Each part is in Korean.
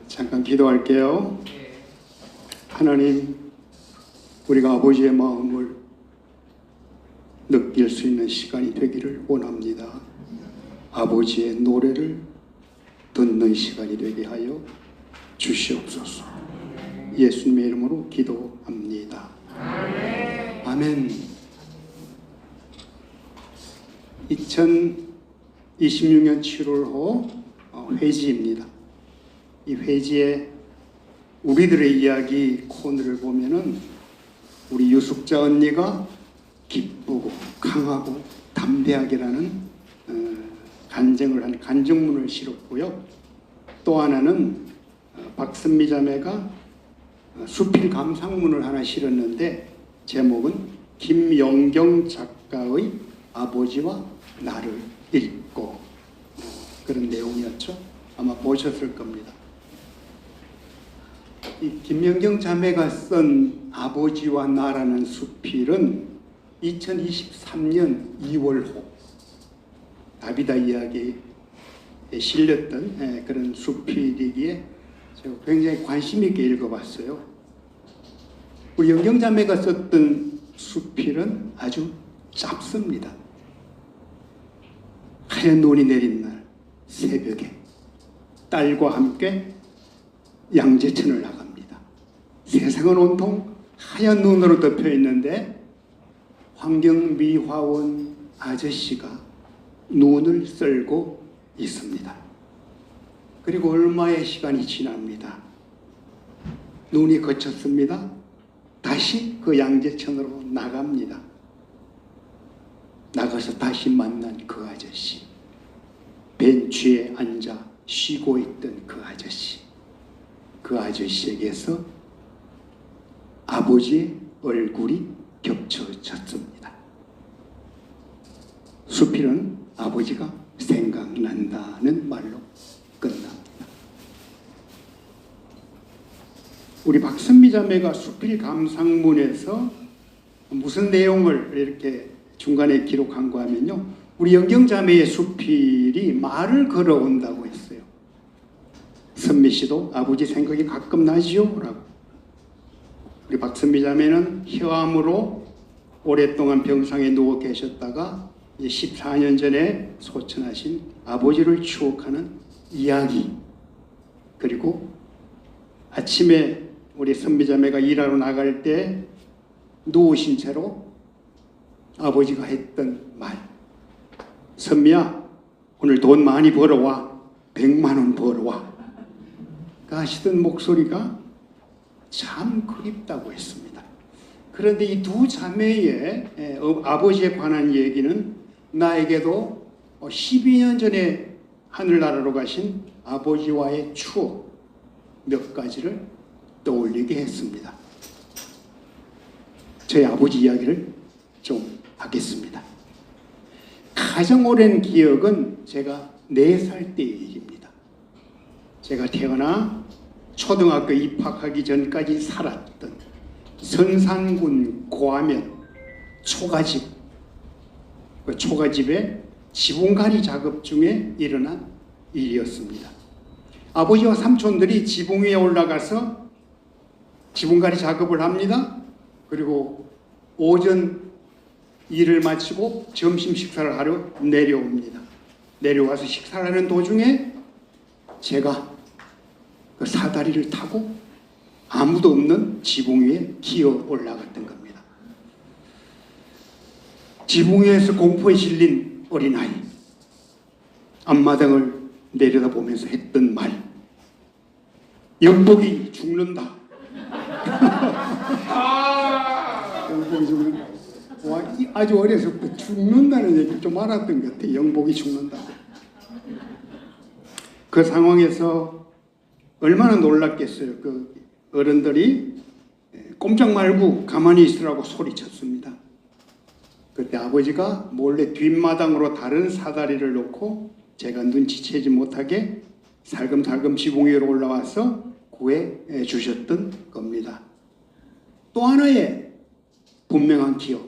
잠깐 기도할게요. 하나님, 우리가 아버지의 마음을 느낄 수 있는 시간이 되기를 원합니다. 아버지의 노래를 듣는 시간이 되게 하여 주시옵소서. 예수님의 이름으로 기도합니다. 아멘. 2026년 7월호 회지입니다. 이 회지에 우리들의 이야기 코너를 보면은 우리 유숙자 언니가 기쁘고 강하고 담대하게라는 간증을 한 간증문을 실었고요. 또 하나는 박선미 자매가 수필 감상문을 하나 실었는데 제목은 김영경 작가의 아버지와 나를 읽고, 그런 내용이었죠. 아마 보셨을 겁니다. 이 김영경 자매가 쓴 아버지와 나라는 수필은 2023년 2월호 다비다 이야기에 실렸던 그런 수필이기에 제가 굉장히 관심 있게 읽어봤어요. 우리 영경 자매가 썼던 수필은 아주 짧습니다. 하얀 눈이 내린 날 새벽에 딸과 함께 양재천을 나갑니다. 세상은 온통 하얀 눈으로 덮여 있는데 환경미화원 아저씨가 눈을 썰고 있습니다. 그리고 얼마의 시간이 지납니다. 눈이 그쳤습니다. 다시 그 양재천으로 나갑니다. 나가서 다시 만난 그 아저씨, 벤치에 앉아 쉬고 있던 그 아저씨, 그 아저씨에게서 아버지의 얼굴이 겹쳐졌습니다. 수필은 아버지가 생각난다는 말로 끝납니다. 우리 박선미 자매가 수필 감상문에서 무슨 내용을 이렇게 중간에 기록한가 하면요, 우리 영경 자매의 수필이 말을 걸어온다고 했어요. 선미 씨도 아버지 생각이 가끔 나지요? 라고. 우리 박선미 자매는 혈암으로 오랫동안 병상에 누워 계셨다가 14년 전에 소천하신 아버지를 추억하는 이야기, 그리고 아침에 우리 선미 자매가 일하러 나갈 때 누우신 채로 아버지가 했던 말, 선미야 오늘 돈 많이 벌어와, 100만 원 벌어와, 하시던 목소리가 참 그립다고 했습니다. 그런데 이 두 자매의 아버지에 관한 얘기는 나에게도 12년 전에 하늘나라로 가신 아버지와의 추억 몇 가지를 떠올리게 했습니다. 저희 아버지 이야기를 좀 하겠습니다. 가장 오랜 기억은 제가 4살 때의 일입니다. 제가 태어나 초등학교 입학하기 전까지 살았던 선산군 고하면 초가집, 그 초가집의 지붕가리 작업 중에 일어난 일이었습니다. 아버지와 삼촌들이 지붕 위에 올라가서 지붕가리 작업을 합니다. 그리고 오전 일을 마치고 점심 식사를 하러 내려옵니다. 내려와서 식사를 하는 도중에 제가 그 사다리를 타고 아무도 없는 지붕 위에 기어 올라갔던 겁니다. 지붕 위에서 공포에 질린 어린아이, 앞마당을 내려다보면서 했던 말, 영복이 죽는다. 영복이 죽는다. 와, 아주 어려서부터 죽는다는 얘기를 좀 알았던 것 같아요. 영복이 죽는다. 그 상황에서 얼마나 놀랐겠어요. 그 어른들이 꼼짝 말고 가만히 있으라고 소리쳤습니다. 그때 아버지가 몰래 뒷마당으로 다른 사다리를 놓고 제가 눈치채지 못하게 살금살금 지붕 위로 올라와서 구해 주셨던 겁니다. 또 하나의 분명한 기억,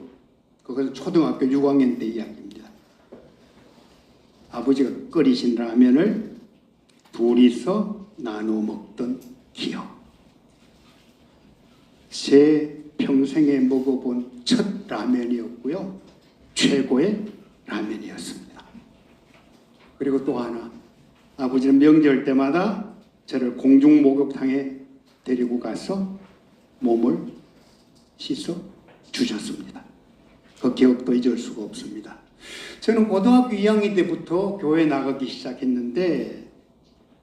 그것은 초등학교 6학년 때 이야기입니다. 아버지가 끓이신 라면을 둘이서 나눠 먹던 기억. 제 평생에 먹어본 첫 라면이었고요. 최고의 라면이었습니다. 그리고 또 하나, 아버지는 명절 때마다 저를 공중 목욕탕에 데리고 가서 몸을 씻어 주셨습니다. 그 기억도 잊을 수가 없습니다. 저는 고등학교 2학년 때부터 교회 나가기 시작했는데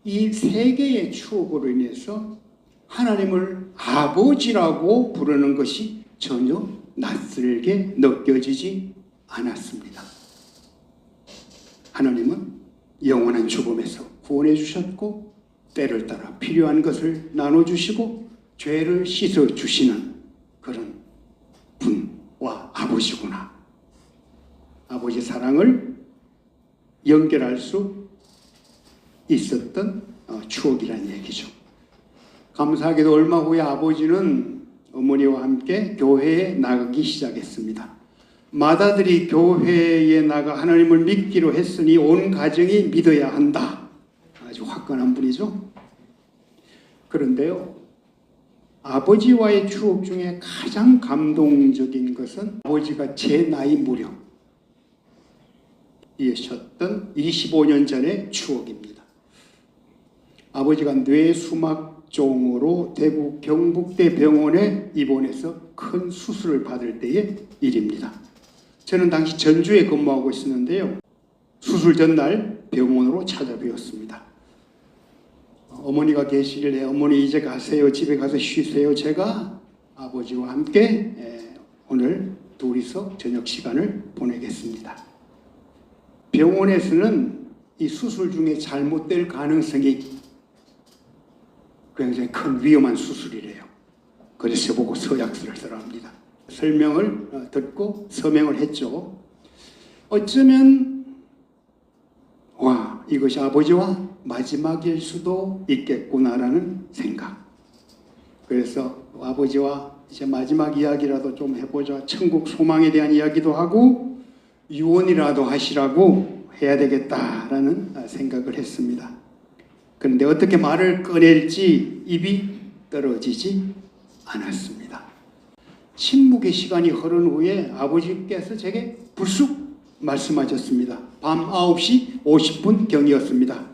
이 세 개의 추억으로 인해서 하나님을 아버지라고 부르는 것이 전혀 낯설게 느껴지지 않았습니다. 하나님은 영원한 죽음에서 구원해 주셨고 때를 따라 필요한 것을 나눠주시고 죄를 씻어주시는 그런 분과 아버지구나. 아버지 사랑을 연결할 수 있었던 추억이라는 얘기죠. 감사하게도 얼마 후에 아버지는 어머니와 함께 교회에 나가기 시작했습니다. 맏아들이 교회에 나가 하나님을 믿기로 했으니 온 가정이 믿어야 한다. 아주 화끈한 분이죠. 그런데요, 아버지와의 추억 중에 가장 감동적인 것은 아버지가 제 나이 무렵 이셨던 25년 전의 추억입니다. 아버지가 뇌수막종으로 대구 경북대 병원에 입원해서 큰 수술을 받을 때의 일입니다. 저는 당시 전주에 근무하고 있었는데요. 수술 전날 병원으로 찾아뵈었습니다. 어머니가 계시길래 어머니 이제 가세요. 집에 가서 쉬세요. 제가 아버지와 함께 오늘 둘이서 저녁 시간을 보내겠습니다. 병원에서는 이 수술 중에 잘못될 가능성이 굉장히 큰 위험한 수술이래요. 그래서 보고 서약서를 쓰라 합니다. 설명을 듣고 서명을 했죠. 어쩌면 이것이 아버지와 마지막일 수도 있겠구나라는 생각. 그래서 아버지와 이제 마지막 이야기라도 좀 해보자. 천국 소망에 대한 이야기도 하고 유언이라도 하시라고 해야 되겠다라는 생각을 했습니다. 그런데 어떻게 말을 꺼낼지 입이 떨어지지 않았습니다. 침묵의 시간이 흐른 후에 아버지께서 제게 불쑥 말씀하셨습니다. 밤 9시 50분 경이었습니다.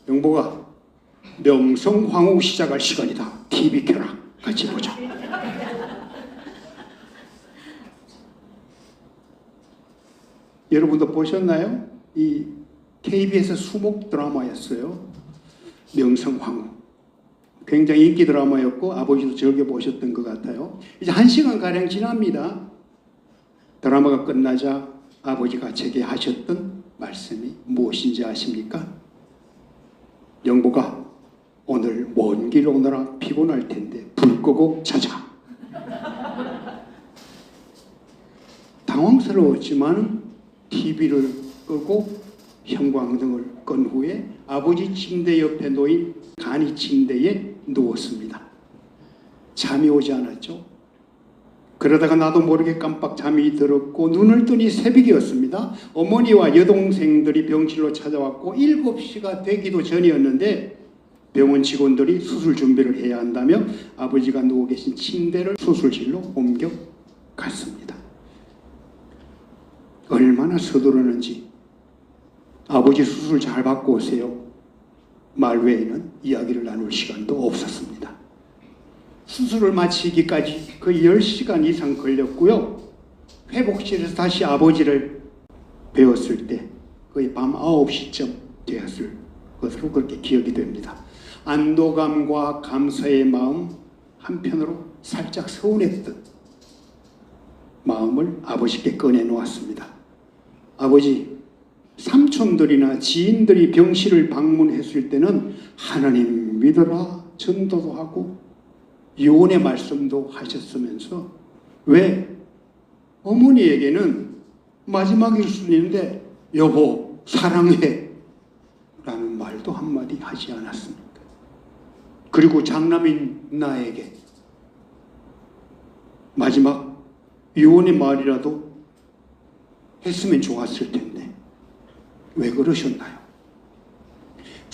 영보가 명성황후 시작할 시간이다. TV 켜라. 같이 보자. 여러분도 보셨나요? 이 KBS 수목 드라마였어요. 명성황후. 굉장히 인기 드라마였고 아버지도 즐겨 보셨던 것 같아요. 이제 1시간가량 지납니다. 드라마가 끝나자 아버지가 제게 하셨던 말씀이 무엇인지 아십니까? 영보가 오늘 먼 길 오느라 피곤할 텐데 불 끄고 자자. 당황스러웠지만 TV를 끄고 형광등을 끈 후에 아버지 침대 옆에 놓인 간이 침대에 누웠습니다. 잠이 오지 않았죠. 그러다가 나도 모르게 깜빡 잠이 들었고 눈을 뜨니 새벽이었습니다. 어머니와 여동생들이 병실로 찾아왔고 7시가 되기도 전이었는데 병원 직원들이 수술 준비를 해야 한다며 아버지가 누워 계신 침대를 수술실로 옮겨갔습니다. 얼마나 서두르는지 아버지 수술 잘 받고 오세요. 말 외에는 이야기를 나눌 시간도 없었습니다. 수술을 마치기까지 거의 10시간 이상 걸렸고요. 회복실에서 다시 아버지를 뵈었을 때 거의 밤 9시쯤 되었을 것으로 그렇게 기억이 됩니다. 안도감과 감사의 마음, 한편으로 살짝 서운했던 마음을 아버지께 꺼내놓았습니다. 아버지, 삼촌들이나 지인들이 병실을 방문했을 때는 하나님 믿어라 전도도 하고 유언의 말씀도 하셨으면서 왜 어머니에게는 마지막일 수도 있는데 여보 사랑해 라는 말도 한마디 하지 않았습니까? 그리고 장남인 나에게 마지막 유언의 말이라도 했으면 좋았을 텐데 왜 그러셨나요?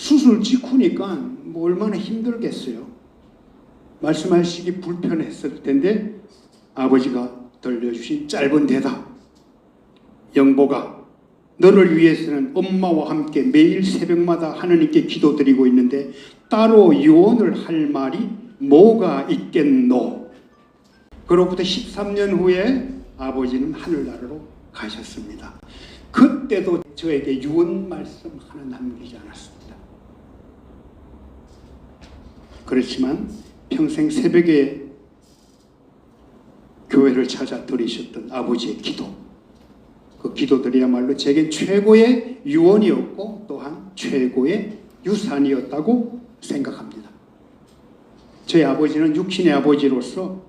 수술 직후니까 뭐 얼마나 힘들겠어요. 말씀하시기 불편했을 텐데 아버지가 들려주신 짧은 대답. 영보가, 너를 위해서는 엄마와 함께 매일 새벽마다 하느님께 기도드리고 있는데 따로 유언을 할 말이 뭐가 있겠노? 그로부터 13년 후에 아버지는 하늘나라로 가셨습니다. 그때도 저에게 유언 말씀 하나 남기지 않았습니다. 그렇지만 평생 새벽에 교회를 찾아 드리셨던 아버지의 기도, 그 기도들이야말로 제게 최고의 유언이었고 또한 최고의 유산이었다고 생각합니다. 저희 아버지는 육신의 아버지로서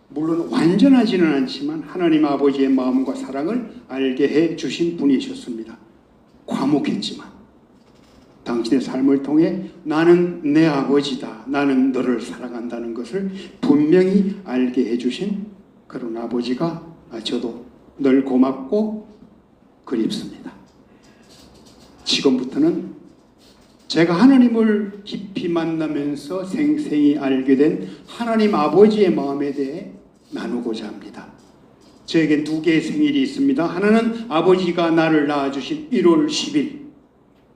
물론 완전하지는 않지만 하나님 아버지의 마음과 사랑을 알게 해주신 분이셨습니다. 과묵했지만 당신의 삶을 통해 나는 내 아버지다, 나는 너를 사랑한다는 것을 분명히 알게 해주신 그런 아버지가 저도 늘 고맙고 그립습니다. 지금부터는 제가 하나님을 깊이 만나면서 생생히 알게 된 하나님 아버지의 마음에 대해 나누고자 합니다. 저에게 두 개의 생일이 있습니다. 하나는 아버지가 나를 낳아주신 1월 10일,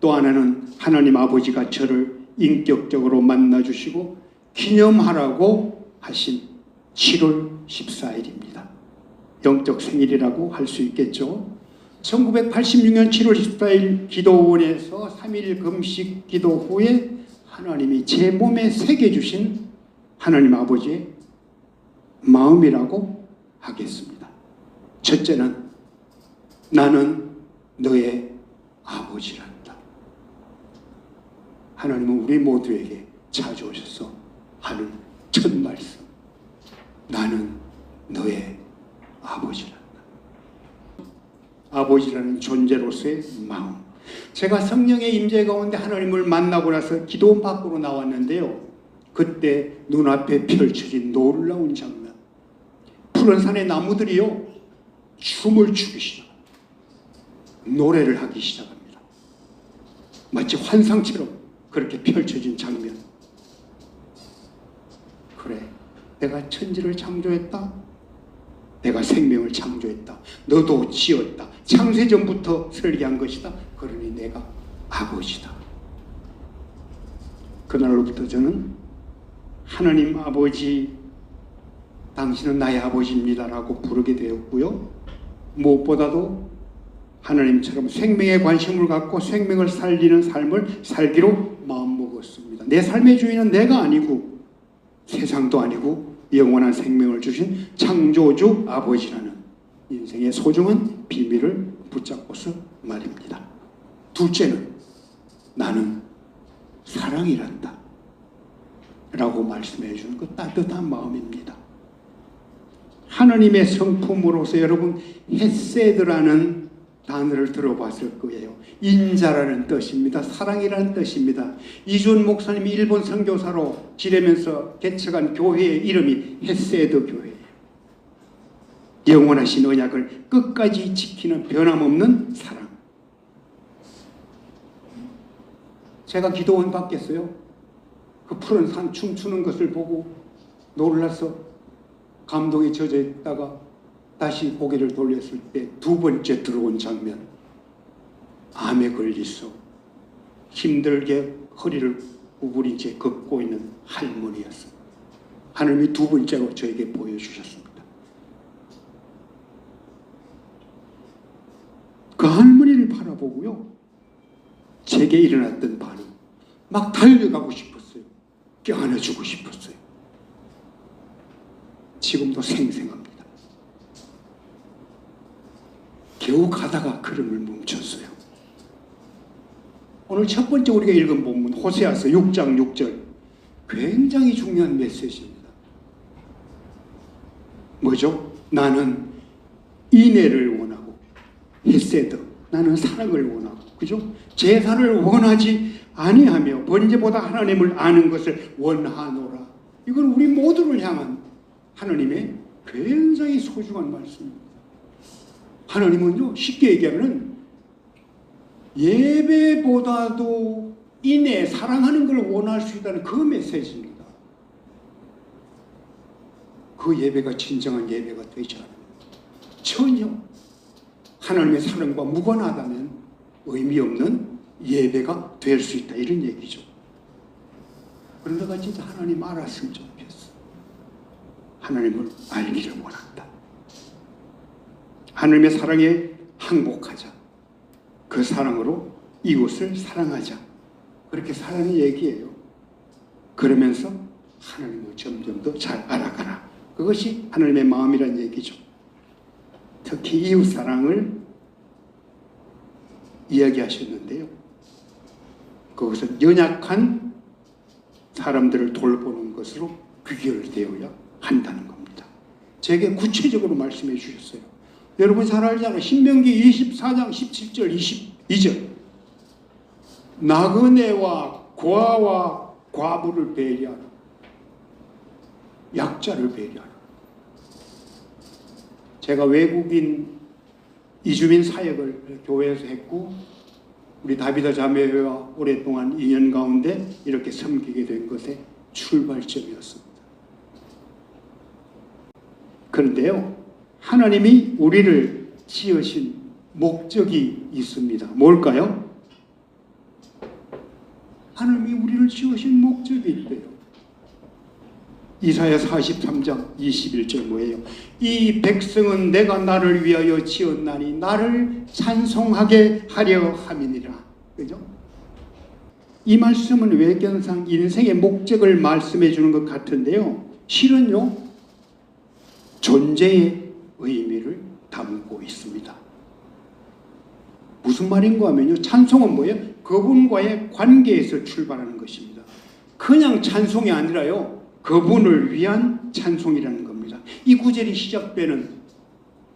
또 하나는 하나님 아버지가 저를 인격적으로 만나주시고 기념하라고 하신 7월 14일입니다. 영적 생일이라고 할 수 있겠죠. 1986년 7월 14일 기도원에서 3일 금식 기도 후에 하나님이 제 몸에 새겨주신 하나님 아버지의 마음이라고 하겠습니다. 첫째는 나는 너의 아버지란다. 하나님은 우리 모두에게 찾아오셔서 하는 첫 말씀. 나는 너의 아버지란다. 아버지라는 존재로서의 마음. 제가 성령의 임재 가운데 하나님을 만나고 나서 기도원 밖으로 나왔는데요. 그때 눈앞에 펼쳐진 놀라운 장면. 푸른 산의 나무들이요, 춤을 추기 시작합니다. 노래를 하기 시작합니다. 마치 환상처럼 그렇게 펼쳐진 장면. 그래, 내가 천지를 창조했다. 내가 생명을 창조했다. 너도 지었다. 창세전부터 설계한 것이다. 그러니 내가 아버지다. 그날로부터 저는 하나님 아버지, 당신은 나의 아버지입니다라고 부르게 되었고요. 무엇보다도 하나님처럼 생명에 관심을 갖고 생명을 살리는 삶을 살기로 마음먹었습니다. 내 삶의 주인은 내가 아니고 세상도 아니고 영원한 생명을 주신 창조주 아버지라는 인생의 소중한 비밀을 붙잡고서 말입니다. 둘째는 나는 사랑이란다 라고 말씀해 주는 그 따뜻한 마음입니다. 하나님의 성품으로서 여러분 헤세드라는 단어를 들어봤을 거예요. 인자라는 뜻입니다. 사랑이라는 뜻입니다. 이준 목사님이 일본 선교사로 지내면서 개척한 교회의 이름이 헤세드 교회예요. 영원하신 언약을 끝까지 지키는 변함없는 사랑. 제가 기도원 받겠어요. 그 푸른 산 춤추는 것을 보고 놀라서 감동에 젖어 있다가 다시 고개를 돌렸을 때 두 번째 들어온 장면. 암에 걸려서 힘들게 허리를 구부린 채 걷고 있는 할머니였습니다. 하나님이 두 번째로 저에게 보여주셨습니다. 그 할머니를 바라보고요, 제게 일어났던 반응, 막 달려가고 싶었어요. 껴안아주고 싶었어요. 지금도 생생합니다. 겨우 가다가 걸음을 멈췄어요. 오늘 첫 번째 우리가 읽은 본문 호세아서 6장 6절, 굉장히 중요한 메시지입니다. 뭐죠? 나는 인애를 원하고 헤세드, 나는 사랑을 원하고, 그죠? 제사를 원하지 아니하며 번제보다 하나님을 아는 것을 원하노라. 이건 우리 모두를 향한 하나님의 굉장히 소중한 말씀입니다. 하나님은요, 쉽게 얘기하면 예배보다도 인해 사랑하는 걸 원할 수 있다는 그 메시지입니다. 그 예배가 진정한 예배가 되지 않아요. 전혀 하나님의 사랑과 무관하다면 의미 없는 예배가 될 수 있다, 이런 얘기죠. 그러다가 진짜 하나님 알았으면 좋겠어. 하나님을 알기를 원한다. 하나님의 사랑에 항복하자. 그 사랑으로 이웃을 사랑하자. 그렇게 사랑의 얘기예요. 그러면서 하나님을 점점 더 잘 알아가라. 그것이 하나님의 마음이란 얘기죠. 특히 이웃 사랑을 이야기하셨는데요. 그것은 연약한 사람들을 돌보는 것으로 귀결되어야 한다는 겁니다. 제게 구체적으로 말씀해 주셨어요. 여러분 잘 알잖아요. 신명기 24장 17절 22절. 나그네와 고아와 과부를 배려하라. 약자를 배려하라. 제가 외국인 이주민 사역을 교회에서 했고 우리 다비다 자매와 오랫동안 인연 가운데 이렇게 섬기게 된 것의 출발점이었습니다. 그런데요, 하나님이 우리를 지으신 목적이 있습니다. 뭘까요? 하나님이 우리를 지으신 목적이 있대요. 이사야 43장 21절 뭐예요? 이 백성은 내가 나를 위하여 지었나니 나를 찬송하게 하려 함이니라. 그죠? 이 말씀은 외견상 인생의 목적을 말씀해 주는 것 같은데요. 실은요, 존재의 의미를 담고 있습니다. 무슨 말인가 하면요, 찬송은 뭐예요? 그분과의 관계에서 출발하는 것입니다. 그냥 찬송이 아니라요, 그분을 위한 찬송이라는 겁니다. 이 구절이 시작되는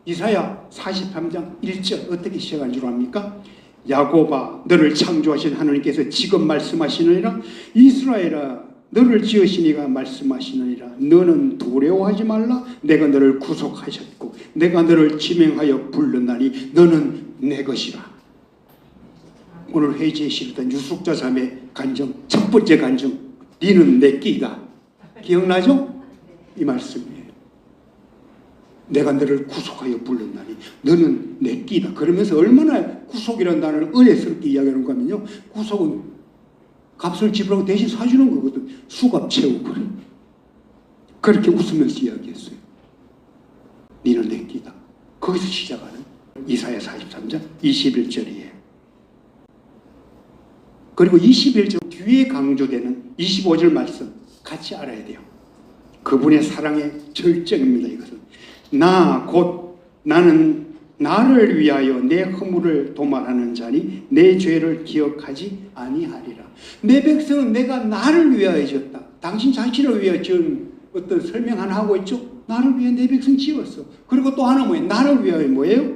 이사야 43장 1절 어떻게 시작한 줄 압니까? 야곱아 너를 창조하신 하나님께서 지금 말씀하시느니라. 이스라엘아 너를 지으신 이가 말씀하시느니라. 너는 두려워하지 말라. 내가 너를 구속하셨고 내가 너를 지명하여 불렀나니 너는 내 것이라. 오늘 회지에 실었던 유숙자 자매 간증, 첫 번째 간증, 너는 내 끼다. 기억나죠? 이 말씀이에요. 내가 너를 구속하여 불렀나니 너는 내 끼다. 그러면서 얼마나 구속이라는 단어를 은혜스럽게 이야기하는 거면요, 구속은 값을 지불하고 대신 사주는 거거든. 수갑 채우고 그렇게 웃으면서 이야기했어요. 너는 내 끼다. 거기서 시작하는 이사야 43장 21절이에요. 그리고 21절 뒤에 강조되는 25절 말씀 같이 알아야 돼요. 그분의 사랑의 절정입니다. 이것은 나 곧 나는 나를 위하여 내 허물을 도말하는 자니 내 죄를 기억하지 아니하리라. 내 백성은 내가 나를 위하여 지었다. 당신 자신을 위하여 지은 어떤 설명 하나 하고 있죠. 나를 위해 내 백성 지었어. 그리고 또 하나 뭐예요? 나를 위하여 뭐예요?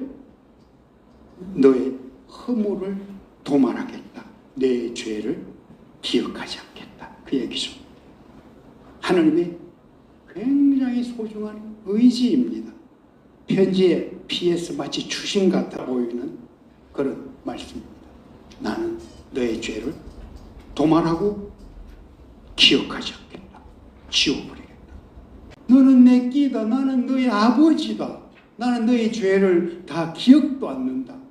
너의 허물을 도말하겠다. 내 죄를 기억하지 않겠다. 그 얘기죠. 하나님의 굉장히 소중한 의지입니다. 편지에 PS 마치 추신 같아 보이는 그런 말씀입니다. 나는 너의 죄를 도말하고 기억하지 않겠다. 지워버리겠다. 너는 내 끼다. 나는 너의 아버지다. 나는 너의 죄를 다 기억도 않는다.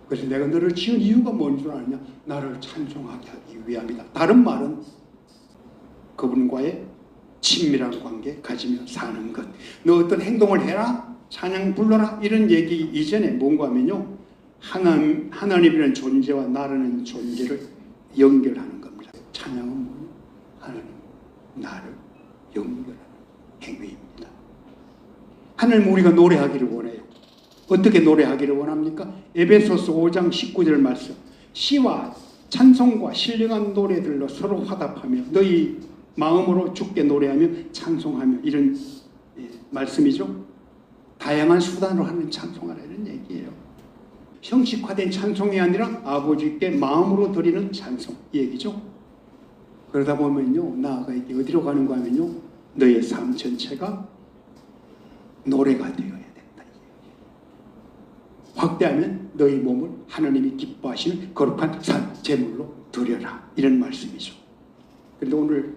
그래서 내가 너를 지은 이유가 뭔 줄 아느냐? 나를 찬송하게 하기 위함이다. 다른 말은 그분과의 친밀한 관계 가지며 사는 것. 너 어떤 행동을 해라, 찬양 불러라, 이런 얘기 이전에 뭔가 하면요, 하나님이라는 존재와 나라는 존재를 연결하는 겁니다. 찬양은 뭐예요? 하나님, 나를 연결하는 행위입니다. 하나님, 우리가 노래하기를 원해요. 어떻게 노래하기를 원합니까? 에베소서 5장 19절 말씀. 시와 찬송과 신령한 노래들로 서로 화답하며 너희 마음으로 주께 노래하며 찬송하며, 이런 말씀이죠. 다양한 수단으로 하는 찬송하라, 이런 얘기예요. 형식화된 찬송이 아니라 아버지께 마음으로 드리는 찬송, 이 얘기죠. 그러다 보면요, 나아가 이게 어디로 가는가 하면요, 너의 삶 전체가 노래가 되어야 된다. 확대하면 너희 몸을 하나님이 기뻐하시는 거룩한 산 제물로 드려라, 이런 말씀이죠. 그런데 오늘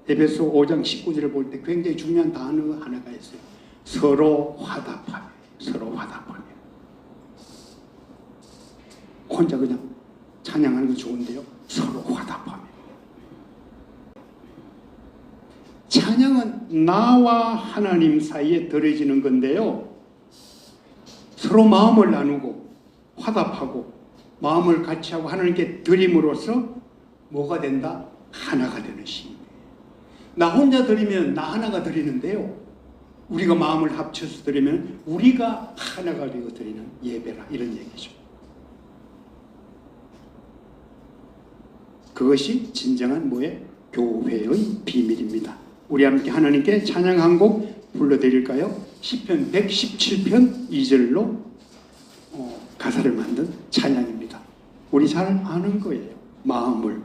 에베소 5장 19절을 볼 때 굉장히 중요한 단어 하나가 있어요. 서로 화답하며. 서로 화답하며. 혼자 그냥 찬양하는 건 좋은데요, 서로 화답하며. 찬양은 나와 하나님 사이에 드려지는 건데요, 서로 마음을 나누고 화답하고 마음을 같이 하고 하나님께 드림으로써 뭐가 된다? 하나가 되는 시입니다. 나 혼자 드리면 나 하나가 드리는데요, 우리가 마음을 합쳐서 드리면 우리가 하나가 되어 드리는 예배라, 이런 얘기죠. 그것이 진정한 뭐예요? 교회의 비밀입니다. 우리 함께 하나님께 찬양 한 곡 불러드릴까요? 시편 117편 2절로 가사를 만든 찬양입니다. 우리 잘 아는 거예요. 마음을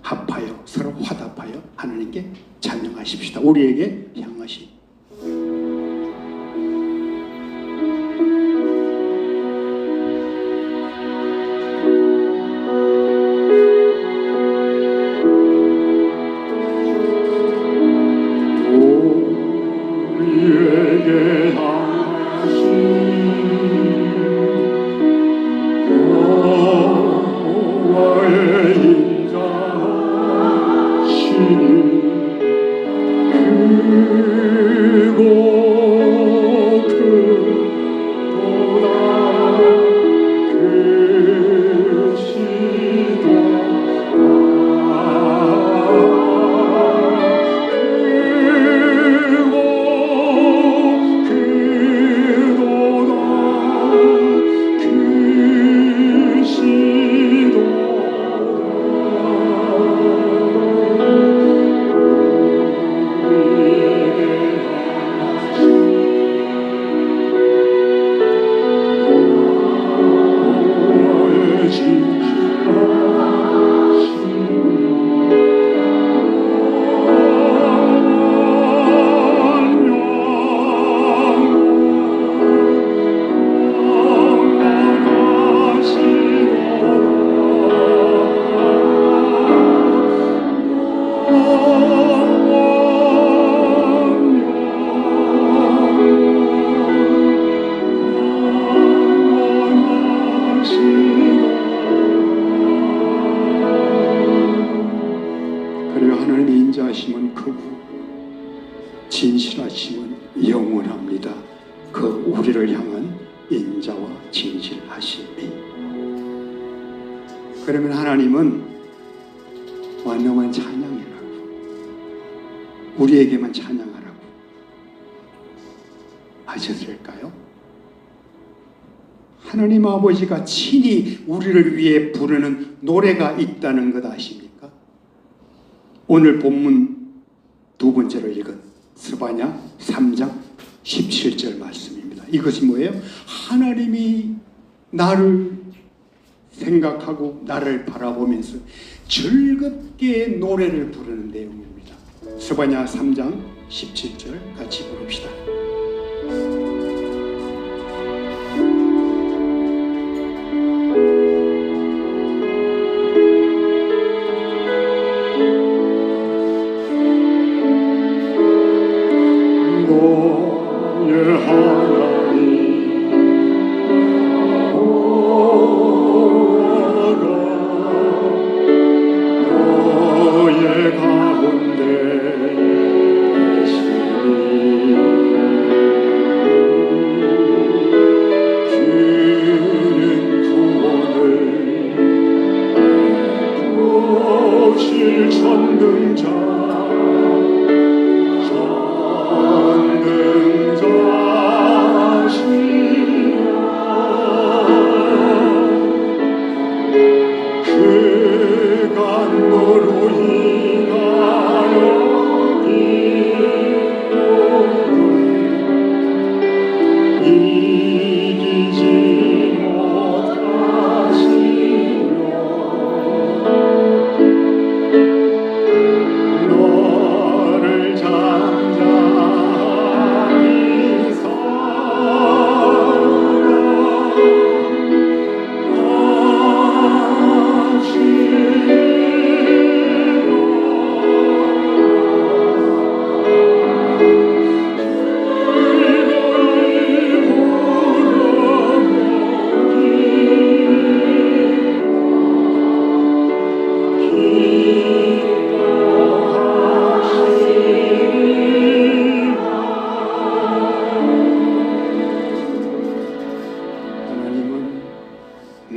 합하여 서로 화답하여 하나님께 찬양하십시다. 우리에게 향하시. 인자하심은 크고 진실하심은 영원합니다. 그 우리를 향한 인자와 진실하심이. 그러면 하나님은 완전한 찬양이라고, 우리에게만 찬양하라고 하셨을까요? 하나님 아버지가 친히 우리를 위해 부르는 노래가 있다는 것 아십니까? 오늘 본문 두 번째로 읽은 스바냐 3장 17절 말씀입니다. 이것이 뭐예요? 하나님이 나를 생각하고 나를 바라보면서 즐겁게 노래를 부르는 내용입니다. 스바냐 3장 17절 같이 부릅시다.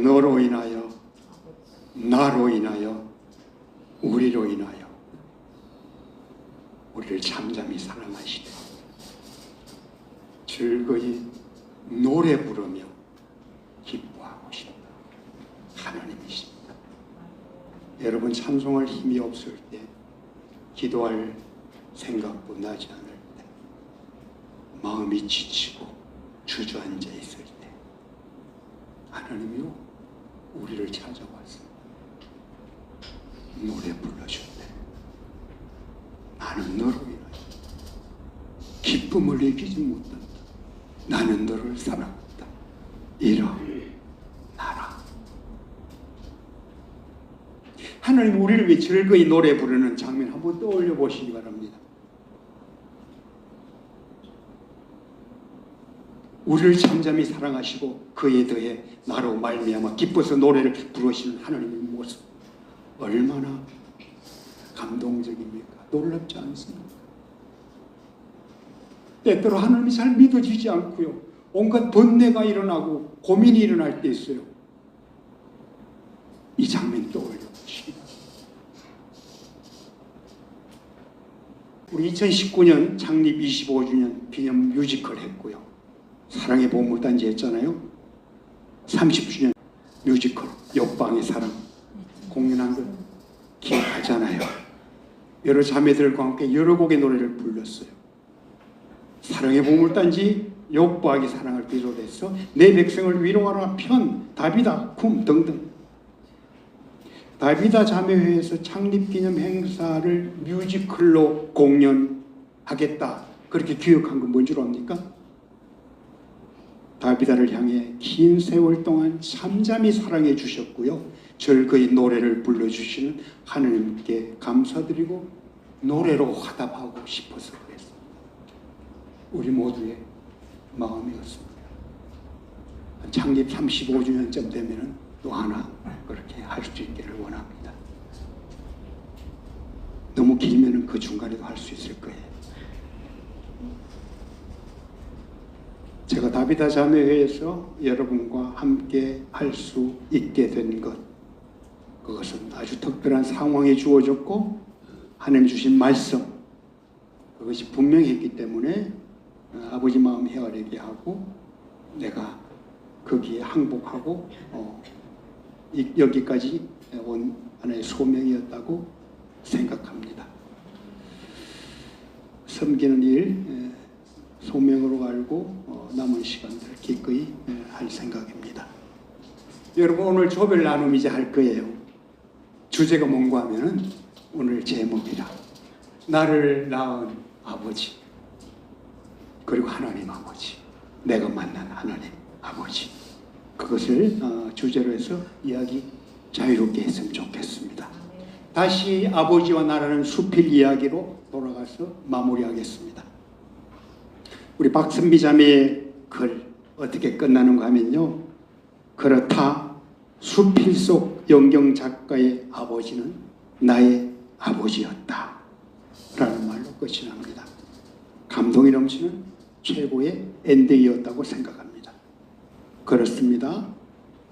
너로 인하여, 나로 인하여, 우리로 인하여 우리를 잠잠히 사랑하시되 즐거이 노래 부르며 기뻐하고 싶다. 하나님이십니다. 여러분 찬송할 힘이 없을 때, 기도할 생각도 나지 않을 때, 마음이 지치고 주저앉아 있을 때 하나님이요 우리를 찾아와서 노래 불러주는데 나는 너로 인하여 기쁨을 이기지 못한다. 나는 너를 사랑한다. 일어나라. 하나님 우리를 위해 즐거이 노래 부르는 장면 한번 떠올려 보시기 바랍니다. 우리를 잠잠히 사랑하시고 그에 더해 나로 말미암아 기뻐서 노래를 부르시는 하나님의 모습, 얼마나 감동적입니까? 놀랍지 않습니까? 때때로 하나님이 잘 믿어지지 않고요, 온갖 번뇌가 일어나고 고민이 일어날 때 있어요. 이 장면 떠올려 보시기 바랍니다. 우리 2019년 창립 25주년 기념 뮤지컬 했고요, 사랑의 보물단지 했잖아요. 30주년 뮤지컬 옆방의 사랑 공연한 걸 기억하잖아요. 여러 자매들과 함께 여러 곡의 노래를 불렀어요. 사랑의 보물단지, 옆방의 사랑을 비롯해서 내 백성을 위로하라 편, 다비다, 쿰 등등. 다비다 자매회에서 창립기념 행사를 뮤지컬로 공연하겠다, 그렇게 기획한 건 뭔 줄 압니까? 다비다를 향해 긴 세월 동안 잠잠히 사랑해 주셨고요, 즐거이 노래를 불러주시는 하나님께 감사드리고 노래로 화답하고 싶어서 그랬습니다. 우리 모두의 마음이었습니다. 창립 35주년쯤 되면 또 하나 그렇게 할 수 있기를 원합니다. 너무 길면 그 중간에도 할 수 있을 거예요. 제가 다비다 자매회에서 여러분과 함께 할 수 있게 된 것, 그것은 아주 특별한 상황이 주어졌고 하나님 주신 말씀, 그것이 분명히 있기 때문에 아버지 마음 헤아리게 하고 내가 거기에 항복하고 여기까지 온 하나의 소명이었다고 생각합니다. 섬기는 일 소명으로 알고 남은 시간들 기꺼이 할 생각입니다. 여러분 오늘 조별 나눔 이제 할 거예요. 주제가 뭔가 하면은 오늘 제목이라 나를 낳은 아버지, 그리고 하나님 아버지, 내가 만난 하나님 아버지, 그것을 주제로 해서 이야기 자유롭게 했으면 좋겠습니다. 다시 아버지와 나라는 수필 이야기로 돌아가서 마무리하겠습니다. 우리 박선미 자매의 글 어떻게 끝나는가 하면요, 그렇다 수필 속 영경 작가의 아버지는 나의 아버지였다 라는 말로 끝이 납니다. 감동이 넘치는 최고의 엔딩이었다고 생각합니다. 그렇습니다.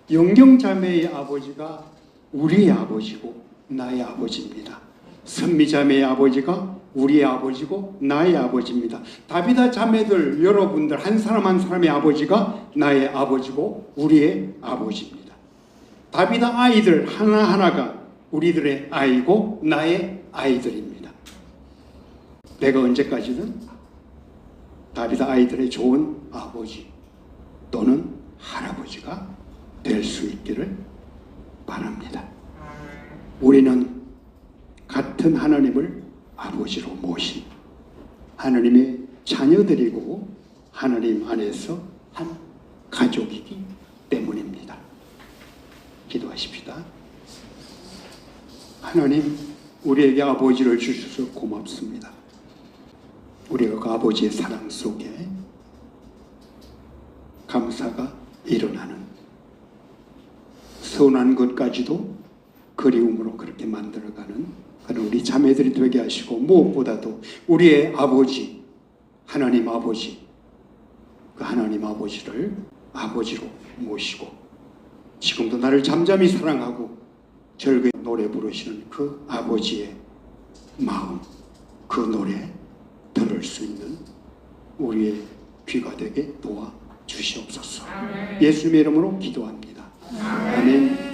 영경 자매의 아버지가 우리의 아버지고 나의 아버지입니다. 선미 자매의 아버지가 우리의 아버지고 나의 아버지입니다. 다비다 자매들 여러분들 한 사람 한 사람의 아버지가 나의 아버지고 우리의 아버지입니다. 다비다 아이들 하나하나가 우리들의 아이고 나의 아이들입니다. 내가 언제까지든 다비다 아이들의 좋은 아버지 또는 할아버지가 될 수 있기를 바랍니다. 우리는 같은 하나님을 아버지로 모신 하나님의 자녀들이고 하나님 안에서 한 가족이기 때문입니다. 기도하십시다. 하나님, 우리에게 아버지를 주셔서 고맙습니다. 우리가 그 아버지의 사랑 속에 감사가 일어나는, 선한 것까지도 그리움으로 그렇게 만들어가는 그런 우리 자매들이 되게 하시고, 무엇보다도 우리의 아버지 하나님 아버지, 그 하나님 아버지를 아버지로 모시고 지금도 나를 잠잠히 사랑하고 즐거이 노래 부르시는 그 아버지의 마음, 그 노래 들을 수 있는 우리의 귀가 되게 도와주시옵소서. 예수님의 이름으로 기도합니다. 아멘.